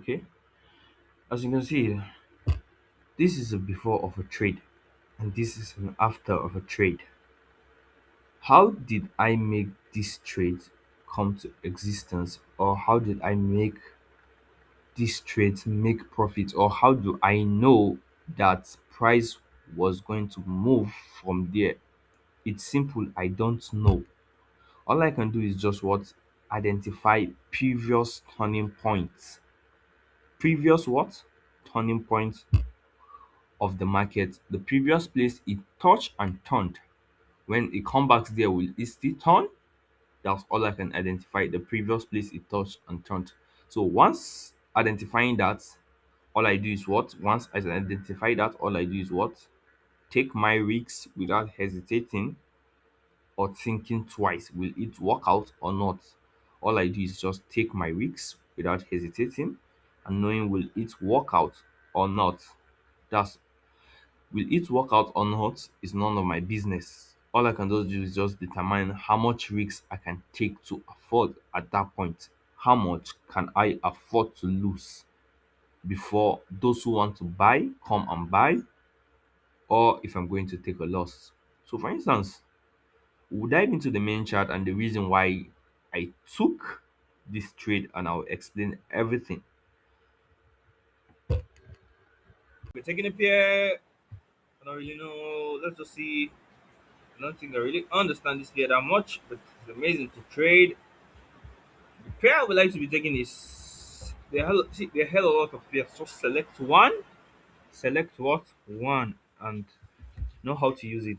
Okay, as you can see, this is a before of a trade and this is an after of a trade. How did I make this trade come to existence, or how did I make this trade make profit, or how do I know that price was going to move from there? It's simple, I don't know. All I can do is just what? Identify previous turning points. Previous what? Turning points of the market. The previous place it touched and turned. When it come back there, will it still turn? That's all I can identify. The previous place it touched and turned. So once identifying that, all I do is what? Once I identify that, all I do is what? Take my risks without hesitating or thinking twice. Will it work out or not? All I do is just take my risks without hesitating and knowing will it work out or not. That's will it work out or not is none of my business. All I can just do is just determine how much risks I can take to afford at that point. How much can I afford to lose before those who want to buy come and buy, or if I'm going to take a loss. So for instance, we'll dive into the main chart and the reason why I took this trade, and I'll explain everything. We're taking a pair. I don't really know. Let's just see. I don't think I really understand this pair that much, but it's amazing to trade. The pair I would like to be taking is there are hell a lot of pairs. Just select one. Select what? One, and know how to use it.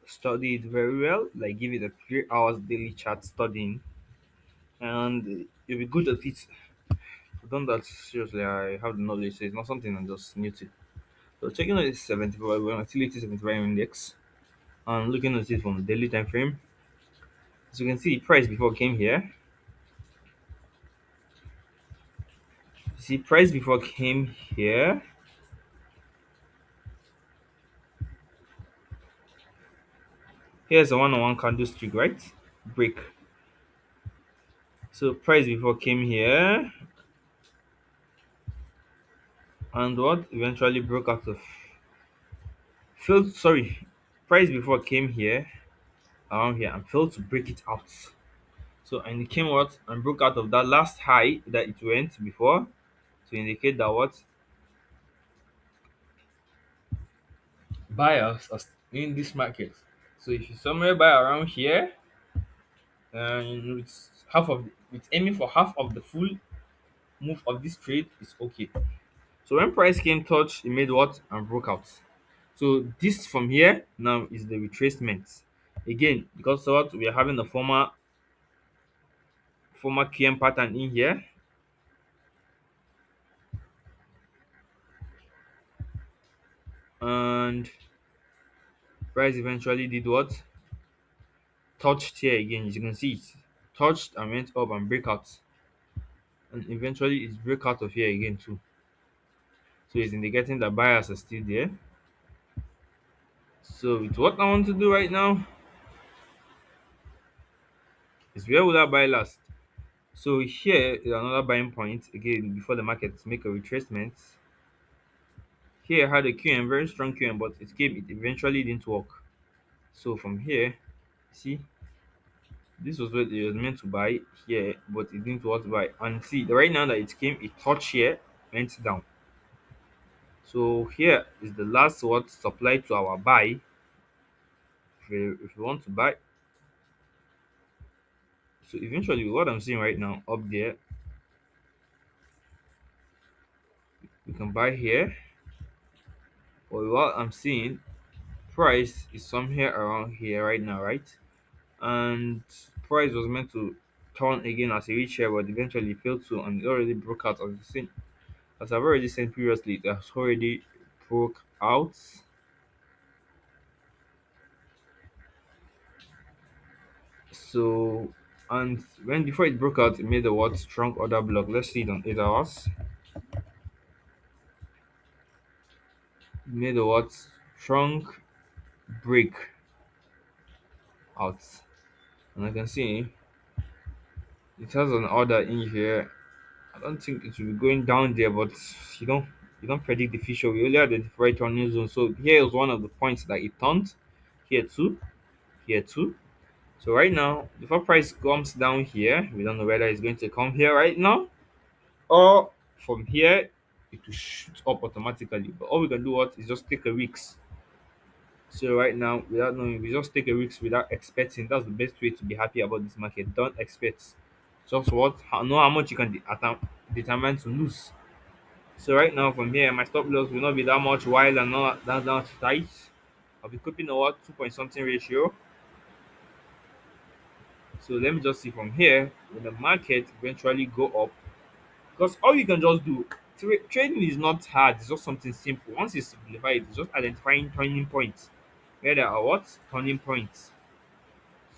Study it very well. Like give it a 3 hours daily chart studying, and you'll be good at it. I've done that seriously. I have the knowledge, so it's not something I'm just new to. So checking on this 75 volatility 75 index and looking at it from the daily time frame. As you can see, price before came here. See, price before came here. Here's a one-on-one candlestick, right? Break. So price before came here and what eventually broke out of failed. Sorry, price before came here around here and failed to break it out. So and it came what and broke out of that last high that it went before to indicate that what buyers are in this market. So if you somewhere buy around here and with aiming for half of the full move of this trade is okay. So when price came touch, it made what and broke out. So this from here now is the retracement. Again, because what we are having a former QM pattern in here, and price eventually did what? Touched here again. As you can see, it touched and went up and break out, and eventually it's break out of here again too. So it's indicating that buyers are still there. So with what I want to do right now is where will I buy last? So here is another buying point again before the market make a retracement. Here I had a QM, very strong QM, but it eventually didn't work. So from here, see, this was what it was meant to buy here, but it didn't work to buy. And see, right now that it came, it touched here, went down. So here is the last what supply to our buy. If you want to buy, so eventually what I'm seeing right now up there, we can buy here. But what I'm seeing, price is somewhere around here right now, right? And price was meant to turn again as a reach here, but eventually failed to, and it already broke out as the same. As I've already said previously, it has already broke out. So, and when before it broke out, it made a what strong order block. Let's see it on 8 hours. It made a what strong break out, and I can see it has an order in here. don't think it will be going down there, but you don't you don't predict the future. We only identify turning zone. So here is one of the points that it turned. Here too, here too. So right now, before price comes down here, we don't know whether it's going to come here right now or from here it will shoot up automatically. But all we can do what is just take a risk. So right now, without knowing, we just take a risk without expecting. That's the best way to be happy about this market. Don't expect. Just what know how much you can determine to lose. So right now from here, my stop loss will not be that much wide and not that much tight. I'll be keeping a what 2 point something ratio. So let me just see from here when the market eventually go up. Because all you can just do, trading is not hard, it's just something simple. Once you simplify it, it's just identifying turning points. Where there are what? Turning points.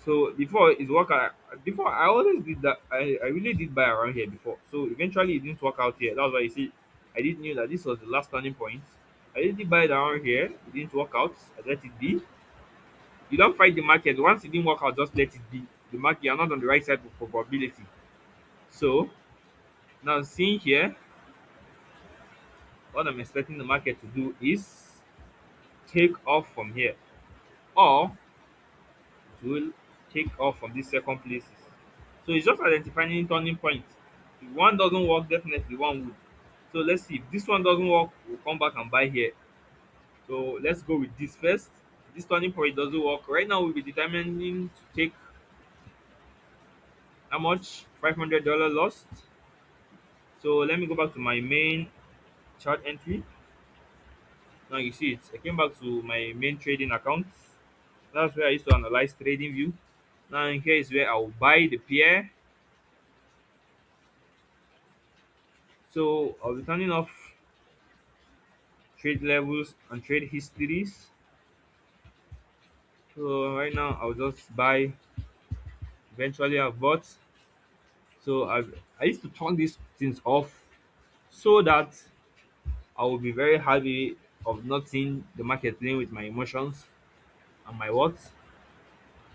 So before it work out, before I always did that. I really did buy around here before. So eventually it didn't work out here. That's why you see I did knew that this was the last turning point. I did buy it around here. It didn't work out. I let it be. You don't fight the market. Once it didn't work out, just let it be. The market, you're not on the right side for probability. So now seeing here, what I'm expecting the market to do is take off from here, or it will take off from this second places. So it's just identifying turning points. If one doesn't work, definitely one would. So let's see. If this one doesn't work, we'll come back and buy here. So let's go with this first. This turning point doesn't work. Right now we'll be determining to take how much? $500 lost. So let me go back to my main chart entry. Now you see it. I came back to my main trading account. That's where I used to analyze trading view. Now here is where I'll buy the pair. So I'll be turning off trade levels and trade histories. So right now I'll just buy. Eventually I've bought. So I used to turn these things off so that I will be very happy of not seeing the market playing with my emotions and my what.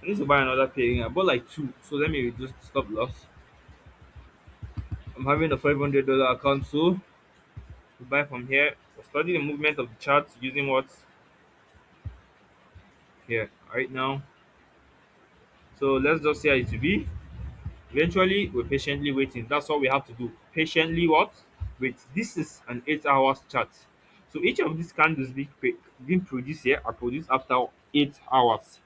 I need to buy another pair. I bought like two. So let me reduce the stop loss. I'm having a $500 account, so to buy from here. Study the movement of the chart using what here right now. So let's just see how it will be. Eventually, we're patiently waiting. That's all we have to do. Patiently what? Wait. This is an 8 hours chart. So each of these candles being produced here are produced after 8 hours.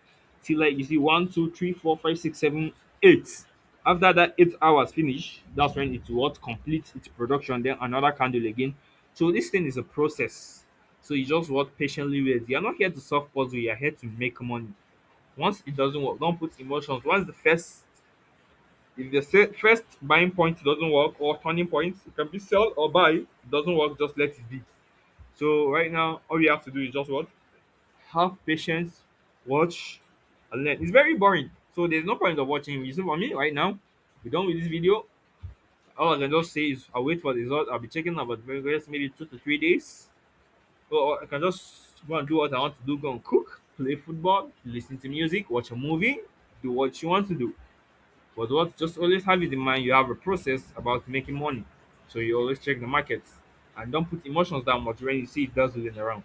Till like you see 1, 2, 3, 4, 5, 6, 7, 8. After that 8 hours finish, that's when it what complete its production. Then another candle again. So this thing is a process. So you just what patiently wait. You're not here to solve puzzle. You're here to make money. Once it doesn't work, don't put emotions. Once the first if the first buying point doesn't work or turning point, it can be sell or buy. It doesn't work, just let it be. So right now, all you have to do is just what? Have patience, watch, and learn. It's very boring. So there's no point of watching. You see for me right now, we're done with this video. All I can just say is I'll wait for the result. I'll be checking about maybe 2 to 3 days. So I can just go and do what I want to do, go and cook, play football, listen to music, watch a movie, do what you want to do. But what just always have it in mind, you have a process about making money. So you always check the markets and don't put emotions that much when you see it does within around.